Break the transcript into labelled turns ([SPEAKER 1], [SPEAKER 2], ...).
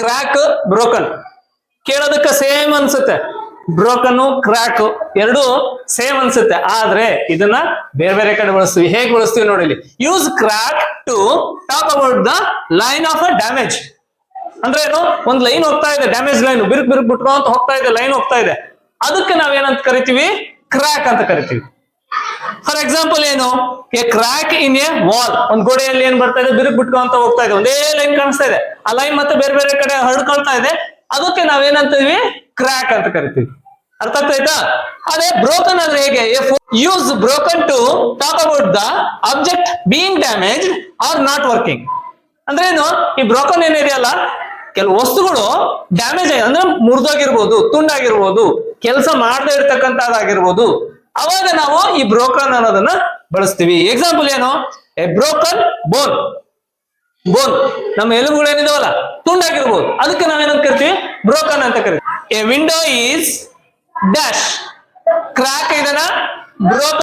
[SPEAKER 1] Crack broken ಕೇಳೋದಕ್ಕೆ same ಅನ್ಸುತ್ತೆ. Broken crack ಎರಡು ಸೇಮ್ ಅನ್ಸುತ್ತೆ, ಆದ್ರೆ ಇದನ್ನ ಬೇರೆ ಬೇರೆ ಕಡೆ ಬಳಸ್ತೀವಿ. ಹೇಗೆ ಬಳಸ್ತೀವಿ ನೋಡಿ ಇಲ್ಲಿ. Use crack to talk about the line of a damage. ಅಂದ್ರೆ ಏನು, ಒಂದ್ ಲೈನ್ ಹೋಗ್ತಾ ಇದೆ, ಡ್ಯಾಮೇಜ್ ಲೈನ್ ಬಿರುಕ್ ಬಿಟ್ರು ಅಂತ ಹೋಗ್ತಾ ಇದೆ, ಲೈನ್ ಹೋಗ್ತಾ ಇದೆ, ಅದಕ್ಕೆ ನಾವೇನಂತ ಕರಿತೀವಿ, ಕ್ರ್ಯಾಕ್ ಅಂತ ಕರಿತೀವಿ. ಫಾರ್ ಎಕ್ಸಾಂಪಲ್ ಏನು, A crack in a wall, ಒಂದ್ ಗೋಡೆಯಲ್ಲಿ ಏನ್ ಬರ್ತಾ ಇದೆ, ಬಿರುಕ್ ಬಿಟ್ಕೊಂತ ಹೋಗ್ತಾ ಇದೆ, ಒಂದೇ ಲೈನ್ ಕಾಣಿಸ್ತಾ ಇದೆ, ಆ ಲೈನ್ ಮತ್ತೆ ಬೇರೆ ಬೇರೆ ಕಡೆ ಹರಡ್ಕೊಳ್ತಾ ಇದೆ, ಅದಕ್ಕೆ ನಾವೇನಂತೀವಿ, ಕ್ರ್ಯಾಕ್ ಅಂತ ಕರಿತೀವಿ. ಅರ್ಥ ಆಗ್ತಾಯ್ತಾ? ಅದೇ ಬ್ರೋಕನ್ ಅಂದ್ರೆ ಹೇಗೆ, use broken to talk about the object being damage or not working. ಅಂದ್ರೆ ಏನು, ಈ ಬ್ರೋಕನ್ ಏನಿದೆಯಲ್ಲ, ಕೆಲವು ವಸ್ತುಗಳು ಡ್ಯಾಮೇಜ್ ಆಗಿ ಅಂದ್ರೆ ಮುರಿದೋಗಿರ್ಬೋದು, ತುಂಡಾಗಿರ್ಬೋದು, ಕೆಲಸ ಮಾಡದೇ ಇರ್ತಕ್ಕಂಥದ್ದಾಗಿರ್ಬೋದು, ಅವಾಗ ನಾವು ಈ ಬ್ರೋಕನ್ ಅನ್ನೋದನ್ನ ಬಳಸ್ತೀವಿ. ಎಕ್ಸಾಂಪಲ್ ಏನು, ಎ ಬ್ರೋಕನ್ ಬೋನ್. ಬೋನ್ ನಮ್ಮ ಎಲುಬುಗಳು ಏನಿದಾವಲ್ಲ ತುಂಡಾಗಿರ್ಬೋದು, ಅದಕ್ಕೆ ನಾವೇನಂತ ಕರಿತೀವಿ, ಬ್ರೋಕನ್ ಅಂತ ಕರಿತೀವಿ. A window is dash, crack ಇದನ್ನ ಬ್ರೋಕನ್